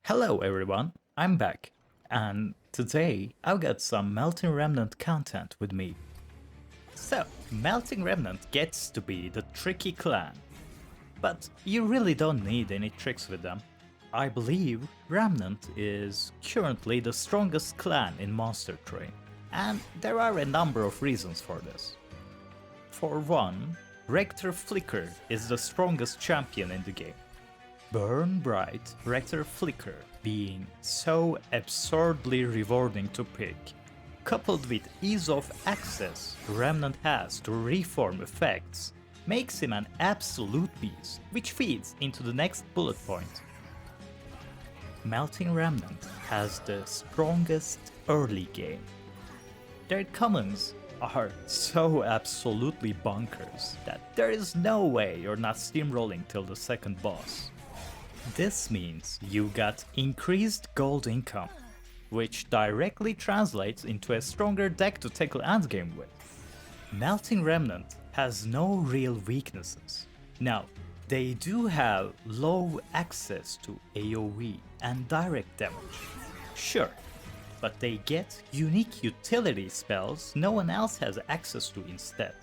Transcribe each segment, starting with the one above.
Hello everyone, I'm back, and today I've got some Melting Remnant content with me. So, Melting Remnant gets to be the tricky clan, but you really don't need any tricks with them. I believe Remnant is currently the strongest clan in Monster Train, and there are a number of reasons for this. For one, Rector Flicker is the strongest champion in the game. Burn Bright Rector Flicker being so absurdly rewarding to pick, coupled with ease of access Remnant has to reform effects, makes him an absolute beast, which feeds into the next bullet point. Melting Remnant has the strongest early game. Their commons are so absolutely bonkers that there is no way you're not steamrolling till the second boss. This means you got increased gold income, which directly translates into a stronger deck to tackle endgame with. Melting Remnant has no real weaknesses. Now, they do have low access to AoE and direct damage. Sure, but they get unique utility spells no one else has access to instead.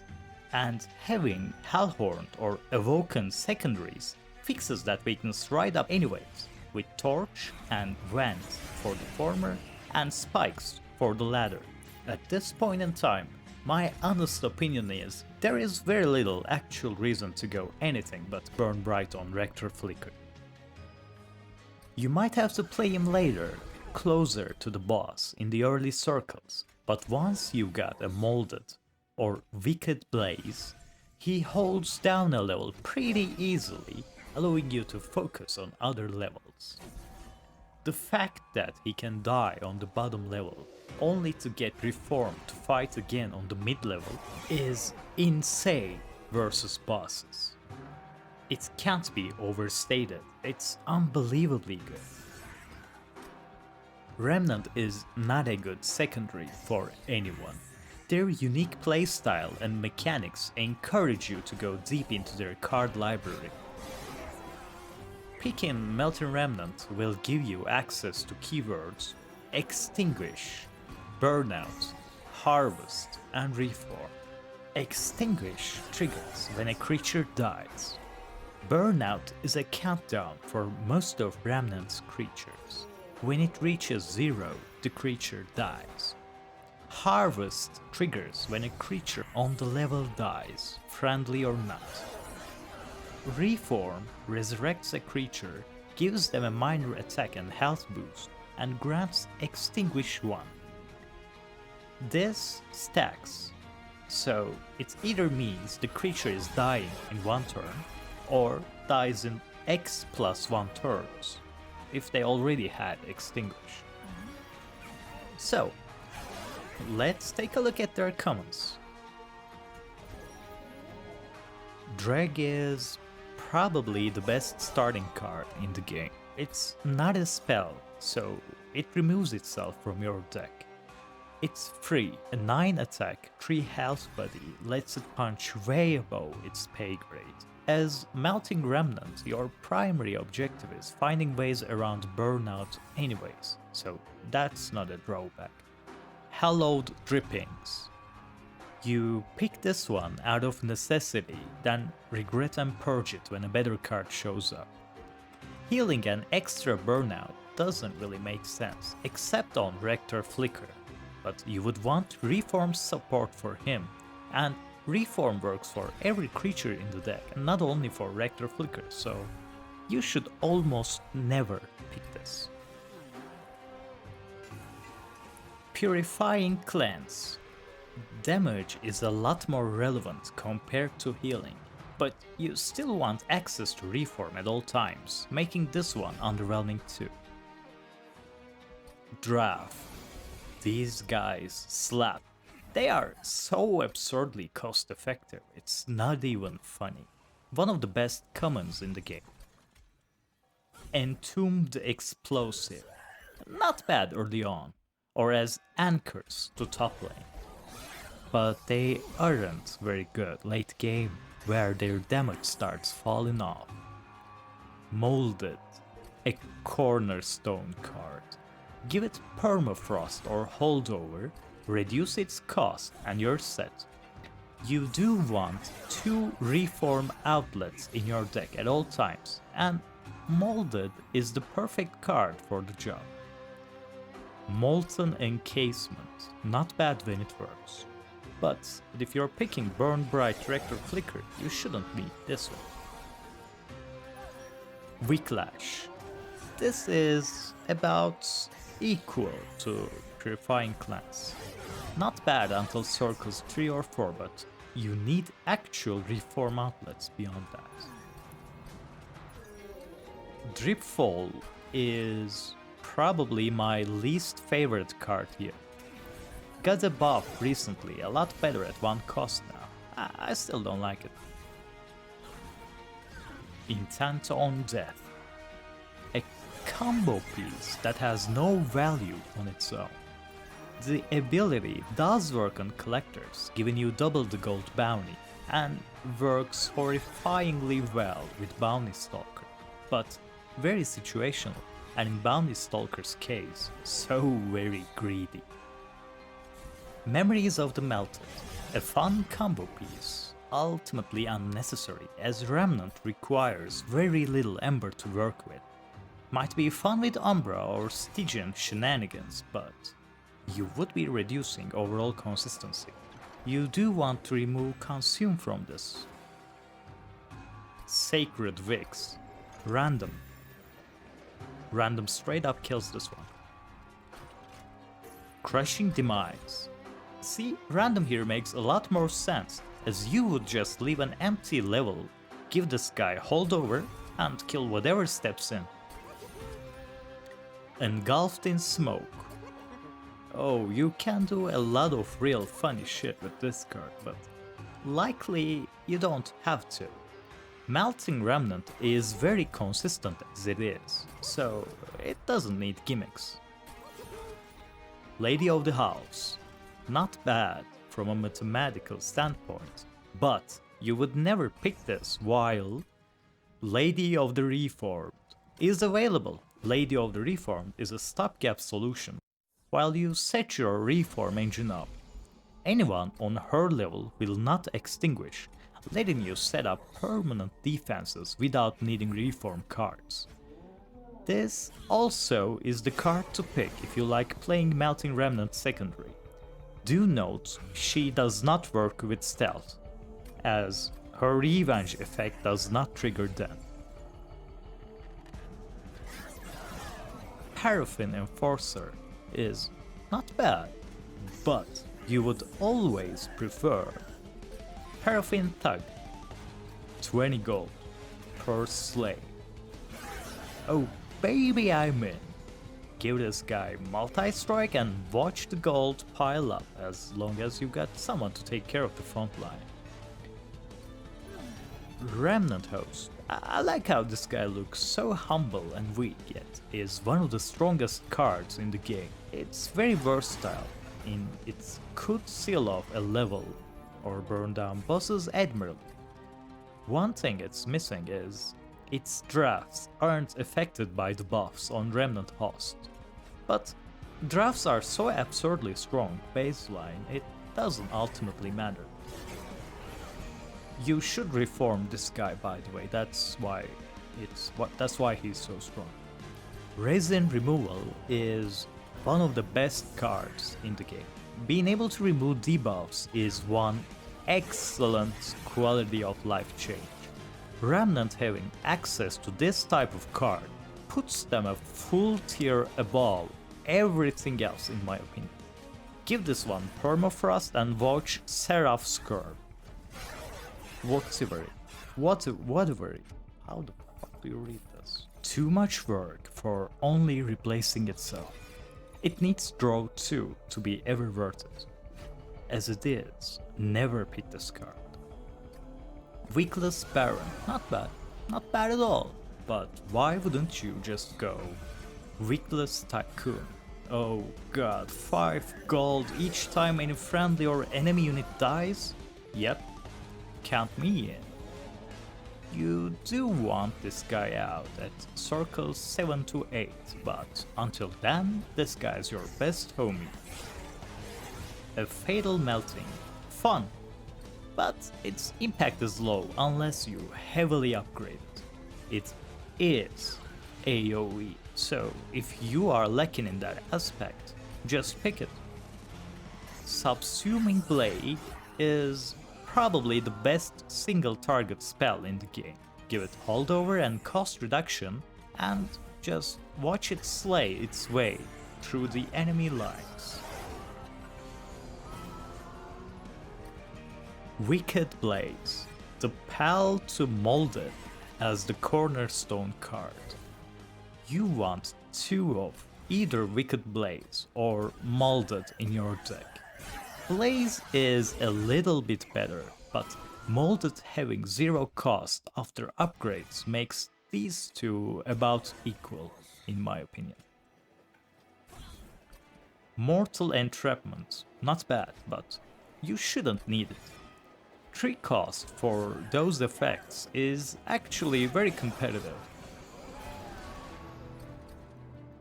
And having Hellhorned or Awoken secondaries fixes that weakness right up anyways, with Torch and Vent for the former and Spikes for the latter. At this point in time, my honest opinion is there is very little actual reason to go anything but Burn Bright on Rector Flicker. You might have to play him later, closer to the boss in the early circles, but once you got a Molded or Wicked Blaze, he holds down a level pretty easily, allowing you to focus on other levels. The fact that he can die on the bottom level only to get reformed to fight again on the mid level is insane versus bosses. It can't be overstated, it's unbelievably good. Remnant is not a good secondary for anyone. Their unique playstyle and mechanics encourage you to go deep into their card library. Picking Melting Remnant will give you access to keywords Extinguish, Burnout, Harvest, and Reform. Extinguish triggers when a creature dies. Burnout is a countdown for most of Remnant's creatures. When it reaches 0, the creature dies. Harvest triggers when a creature on the level dies, friendly or not. Reform resurrects a creature, gives them a minor attack and health boost, and grants Extinguish 1. This stacks, so it either means the creature is dying in one turn, or dies in X plus 1 turns, if they already had Extinguish. So, let's take a look at their commons. Dreg is probably the best starting card in the game. It's not a spell, so it removes itself from your deck. It's free, a 9 attack, 3 health body lets it punch way above its pay grade. As Melting Remnant, your primary objective is finding ways around Burnout anyways, so that's not a drawback. Hallowed Drippings. You pick this one out of necessity, then regret and purge it when a better card shows up. Healing an extra burnout doesn't really make sense, except on Rector Flicker, but you would want Reform support for him, and Reform works for every creature in the deck, and not only for Rector Flicker, so you should almost never pick this. Purifying Cleanse. Damage is a lot more relevant compared to healing, but you still want access to Reform at all times, making this one underwhelming too. Draft. These guys slap. They are so absurdly cost effective, it's not even funny. One of the best commons in the game. Entombed Explosive. Not bad early on, or as anchors to top lane. But they aren't very good late game, where their damage starts falling off. Molded. A cornerstone card. Give it permafrost or holdover, reduce its cost, and you're set. You do want 2 reform outlets in your deck at all times, and Molded is the perfect card for the job. Molten Encasement, not bad when it works. But if you're picking Burn Bright Rector Flicker, you shouldn't need this one. Whiplash. This is about equal to Purifying Cleanse. Not bad until circles 3 or 4, but you need actual reform outlets beyond that. Dripfall is probably my least favorite card here. Got a buff recently, a lot better at 1 cost now. I still don't like it. Intent on Death. A combo piece that has no value on its own. The ability does work on collectors, giving you double the gold bounty, and works horrifyingly well with Bounty Stalker, but very situational, and in Bounty Stalker's case, so very greedy. Memories of the Melted, a fun combo piece, ultimately unnecessary as Remnant requires very little Ember to work with. Might be fun with Umbra or Stygian shenanigans, but you would be reducing overall consistency. You do want to remove Consume from this. Sacred Vix. Random. Random straight up kills this one. Crushing Demise. See, random here makes a lot more sense, as you would just leave an empty level, give this guy holdover, and kill whatever steps in. Engulfed in Smoke. Oh, you can do a lot of real funny shit with this card, but likely you don't have to. Melting Remnant is very consistent as it is, so it doesn't need gimmicks. Lady of the House. Not bad from a mathematical standpoint, but you would never pick this while Lady of the Reformed is available. Lady of the Reformed is a stopgap solution while you set your reform engine up. Anyone on her level will not extinguish, letting you set up permanent defenses without needing reform cards. This also is the card to pick if you like playing Melting Remnant secondary. Do note, she does not work with stealth, as her revenge effect does not trigger them. Paraffin Enforcer is not bad, but you would always prefer Paraffin Thug. 20 gold per slay. Oh baby, I'm in. Give this guy multi-strike and watch the gold pile up as long as you got someone to take care of the front line. Remnant Host. I like how this guy looks so humble and weak, yet is one of the strongest cards in the game. It's very versatile, in it could seal off a level or burn down bosses admirably. One thing it's missing is its drafts aren't affected by the buffs on Remnant Host. But drafts are so absurdly strong baseline, it doesn't ultimately matter. You should reform this guy, by the way, that's why he's so strong. Resin Removal is one of the best cards in the game. Being able to remove debuffs is one excellent quality of life change. Remnant having access to this type of card puts them a full tier above everything else in my opinion. Give this one permafrost and watch Seraph's curve. Whatever. How the fuck do you read this? Too much work for only replacing itself. It needs draw 2 to be ever worth it. As it is, never pick this card. Weakless Baron, not bad at all. But why wouldn't you just go Weakless Tycoon? Oh god, 5 gold each time any friendly or enemy unit dies? Yep, count me in. You do want this guy out at circles 7 to 8, but until then, this guy's your best homie. A fatal melting. Fun, but its impact is low unless you heavily upgrade it. It is AoE, so if you are lacking in that aspect, just pick it. Subsuming Blade is probably the best single target spell in the game. Give it holdover and cost reduction, and just watch it slay its way through the enemy lines. Wicked Blades, the pal to Molded as the cornerstone card. You want 2 of either Wicked Blades or Molded in your deck. Blaze is a little bit better, but Molded having 0 cost after upgrades makes these two about equal, in my opinion. Mortal Entrapment, not bad, but you shouldn't need it. 3 cost for those effects is actually very competitive.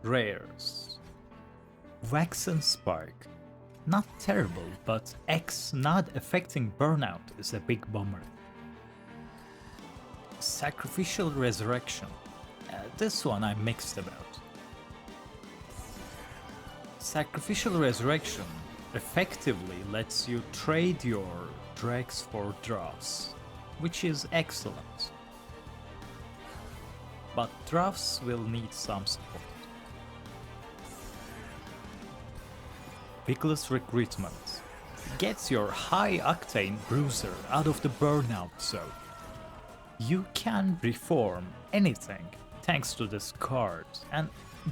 Rares. Waxen Spark. Not terrible, but X not affecting burnout is a big bummer. Sacrificial Resurrection. This one I'm mixed about. Sacrificial Resurrection effectively lets you trade your dregs for drafts, which is excellent. But drafts will need some support. Vigilous Recruitment gets your high octane bruiser out of the burnout zone. You can reform anything thanks to this card, and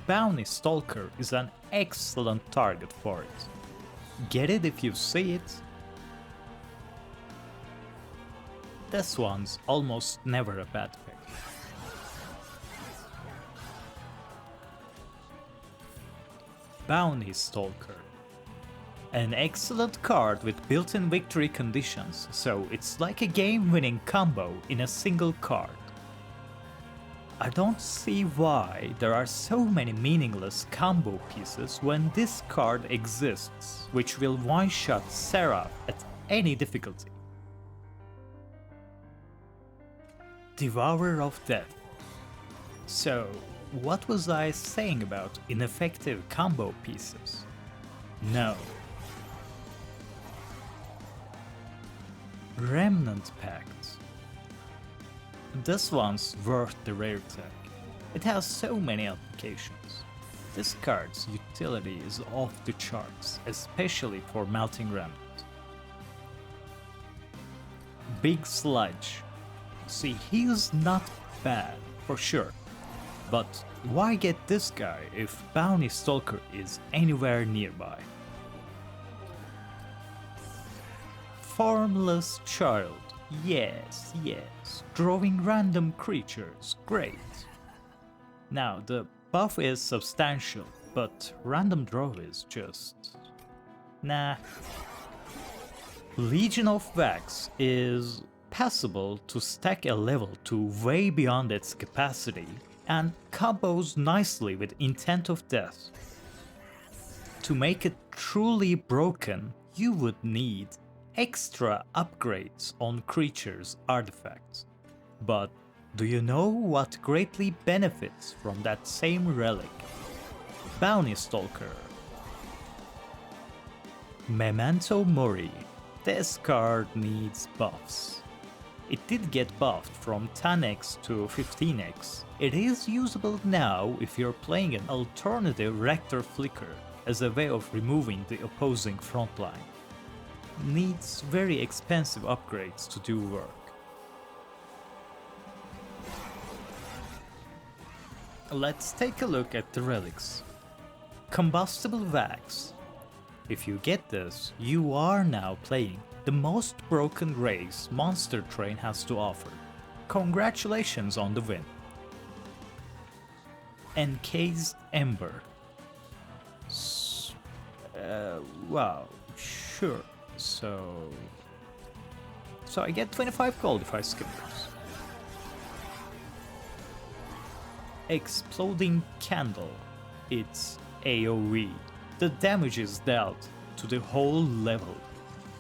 Bounty Stalker is an excellent target for it. Get it if you see it. This one's almost never a bad pick. Bounty Stalker. An excellent card with built-in victory conditions, so it's like a game-winning combo in a single card. I don't see why there are so many meaningless combo pieces when this card exists, which will one-shot Seraph at any difficulty. Devourer of Death. So, what was I saying about ineffective combo pieces? No. Remnant Pact. This one's worth the rare tag. It has so many applications. This card's utility is off the charts, especially for Melting Remnant. Big Sludge. See, he's not bad, for sure. But why get this guy if Bounty Stalker is anywhere nearby? Formless Child. Yes, drawing random creatures, great. Now, the buff is substantial, but random draw is just... nah. Legion of Wax is passable to stack a level to way beyond its capacity, and combos nicely with Intent of Death. To make it truly broken, you would need extra upgrades on creatures' artifacts. But do you know what greatly benefits from that same relic? Bounty Stalker. Memento Mori. This card needs buffs. It did get buffed from 10x to 15x. It is usable now if you're playing an alternative Rector Flicker as a way of removing the opposing frontline. Needs very expensive upgrades to do work. Let's take a look at the relics. Combustible Wax. If you get this, you are now playing the most broken race Monster Train has to offer. Congratulations on the win. Encased Ember. Wow, sure. So I get 25 gold if I skip this. Exploding Candle. It's AoE. The damage is dealt to the whole level.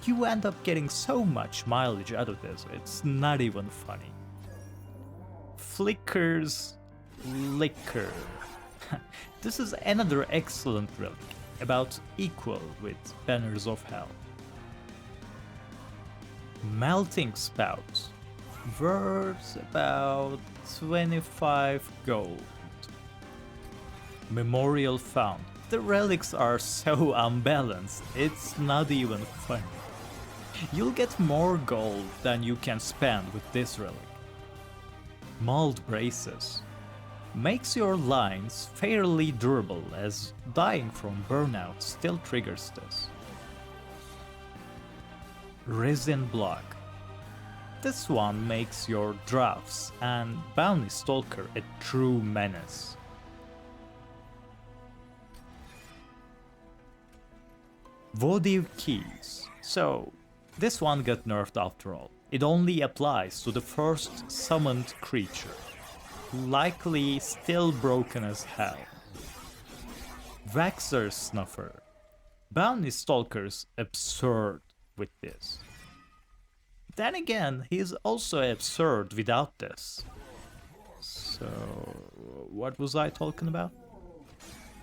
You end up getting so much mileage out of this, it's not even funny. Flicker's Liquor. This is another excellent relic, about equal with Banners of Hell. Melting Spout. Worth about 25 gold. Memorial Found. The relics are so unbalanced, it's not even funny. You'll get more gold than you can spend with this relic. Mauled Braces. Makes your lines fairly durable, as dying from burnout still triggers this. Resin Block. This one makes your drafts and Bounty Stalker a true menace. Votive Keys. So, this one got nerfed after all. It only applies to the first summoned creature. Likely still broken as hell. Vaxxer Snuffer. Bounty Stalker's absurd with this. Then again, he's also absurd without this. So, what was I talking about?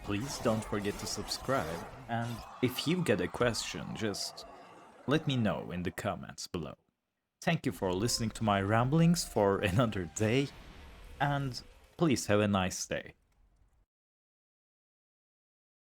Please don't forget to subscribe, and if you get a question, just let me know in the comments below. Thank you for listening to my ramblings for another day, and please have a nice day.